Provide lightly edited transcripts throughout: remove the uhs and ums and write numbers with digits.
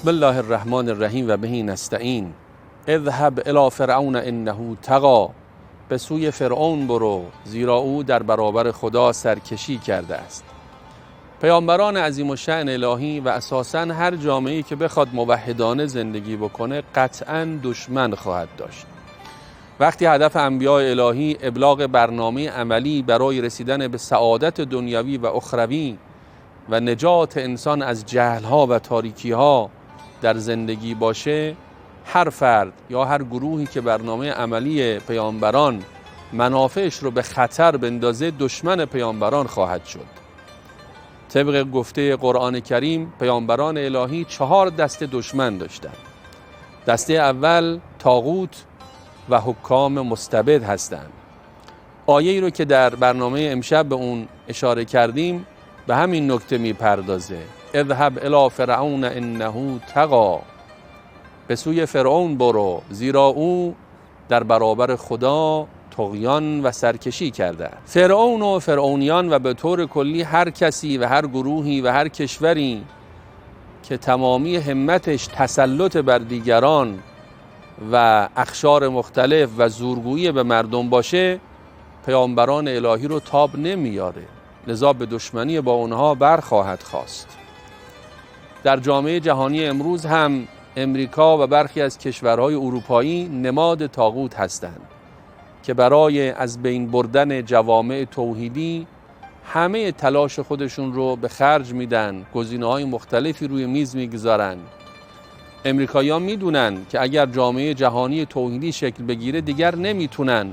بسم الله الرحمن الرحیم و بهی نستعین. اذهب الی فرعون انه طغی. به سوی فرعون برو زیرا او در برابر خدا سرکشی کرده است. پیامبران عظیم الشأن الهی و اساساً هر جامعه‌ای که بخواد موحدانه زندگی بکنه قطعاً دشمن خواهد داشت. وقتی هدف انبیاء الهی ابلاغ برنامه عملی برای رسیدن به سعادت دنیوی و اخروی و نجات انسان از جهل‌ها و تاریکی‌ها در زندگی باشه، هر فرد یا هر گروهی که برنامه عملی پیامبران منافعش رو به خطر بندازه دشمن پیامبران خواهد شد. طبق گفته قرآن کریم پیامبران الهی 4 دسته دشمن داشتند. دسته اول طاغوت و حکام مستبد هستند. آیه‌ای رو که در برنامه امشب به اون اشاره کردیم به همین نکته میپردازه. اذهب الی فرعون انه طغی. به سوی فرعون برو زیرا او در برابر خدا طغیان و سرکشی کرده. فرعون و فرعونیان و به طور کلی هر کسی و هر گروهی و هر کشوری که تمامی همتش تسلط بر دیگران و اقشار مختلف و زورگویی به مردم باشه، پیامبران الهی رو تاب نمیاره، لذا به دشمنی با اونها برخواهد خواست. در جامعه جهانی امروز هم امریکا و برخی از کشورهای اروپایی نماد طاغوت هستند که برای از بین بردن جوامع توحیدی همه تلاش خودشون رو به خرج میدن، گزینه‌های مختلفی روی میز میگذارن. امریکایی‌ها میدونن که اگر جامعه جهانی توحیدی شکل بگیره دیگر نمیتونن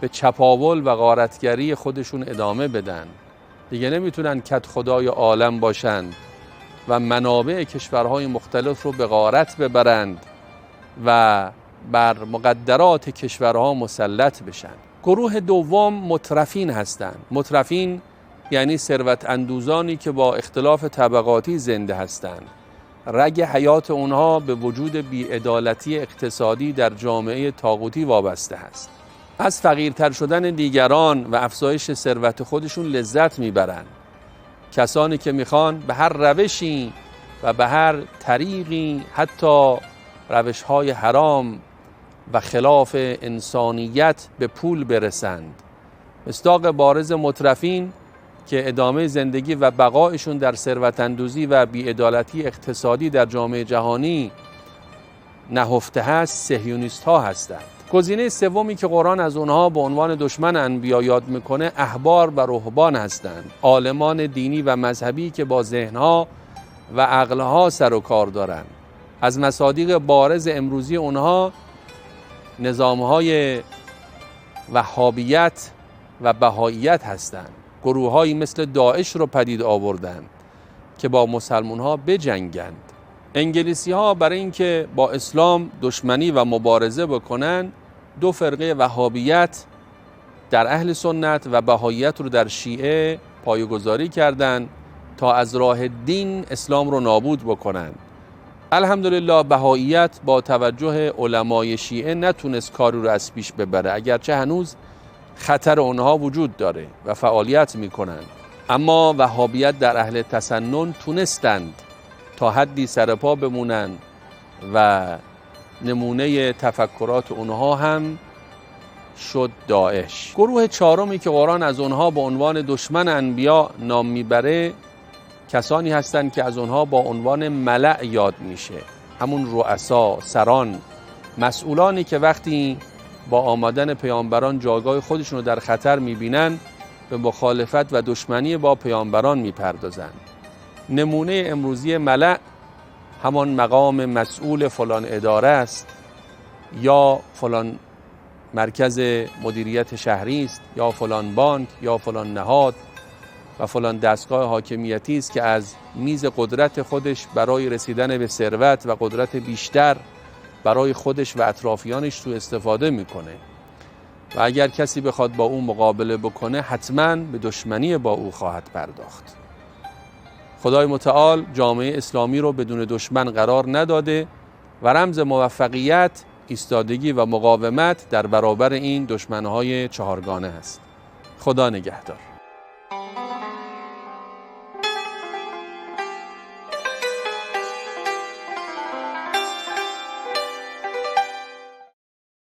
به چپاول و غارتگری خودشون ادامه بدن، دیگه نمیتونن کد خدای عالم باشند و منابع کشورهای مختلف رو به غارت ببرند و بر مقدرات کشورها مسلط بشن. گروه دوم مترفین هستند. مترفین یعنی ثروت اندوزانی که با اختلاف طبقاتی زنده هستند. رگ حیات اونها به وجود بی‌عدالتی اقتصادی در جامعه طاغوتی وابسته است. از فقیرتر شدن دیگران و افزایش ثروت خودشون لذت میبرند. کسانی که میخوان به هر روشی و به هر طریقی، حتی روشهای حرام و خلاف انسانیت، به پول برسند. مصداق بارز مترفین که ادامه زندگی و بقایشون در ثروت اندوزی و بی‌عدالتی اقتصادی در جامعه جهانی نهفته هست، صهیونیست ها هستند. گزینه سومی که قرآن از اونها به عنوان دشمن انبیا یاد میکنه احبار و رهبان هستند. عالمان دینی و مذهبی که با ذهنها و عقلها سر و کار دارند. از مصادیق بارز امروزی اونها نظامهای وهابیت و بهاییت هستند. گروههایی مثل داعش رو پدید آوردند که با مسلمانها بجنگند. انگلیسی ها برای اینکه با اسلام دشمنی و مبارزه بکنن 2 فرقه وهابیت در اهل سنت و بهاییت رو در شیعه پایه‌گذاری کردند تا از راه دین اسلام رو نابود بکنن. الحمدلله بهاییت با توجه علمای شیعه نتونست کاری رو از پیش ببره، اگرچه هنوز خطر اونها وجود داره و فعالیت میکنن، اما وهابیت در اهل تسنن تونستند تا حدی سرپا بمونن و نمونه تفکرات اونها هم شد داعش. گروه چهارمی که قرآن از اونها به عنوان دشمن انبیا نام میبره کسانی هستند که از اونها با عنوان ملأ یاد میشه، همون رؤسا، سران، مسئولانی که وقتی با آمدن پیامبران جایگاه خودشون رو در خطر میبینن به مخالفت و دشمنی با پیامبران میپردازن. نمونه امروزی ملأ همان مقام مسئول فلان اداره است یا فلان مرکز مدیریت شهری است یا فلان بانک یا فلان نهاد و فلان دستگاه حاکمیتی است که از میز قدرت خودش برای رسیدن به ثروت و قدرت بیشتر برای خودش و اطرافیانش سوء استفاده میکنه و اگر کسی بخواد با او مقابله بکنه حتما به دشمنی با او خواهد پرداخت. خدای متعال جامعه اسلامی رو بدون دشمن قرار نداده و رمز موفقیت ایستادگی و مقاومت در برابر این دشمنهای 4گانه است. خدا نگهدار.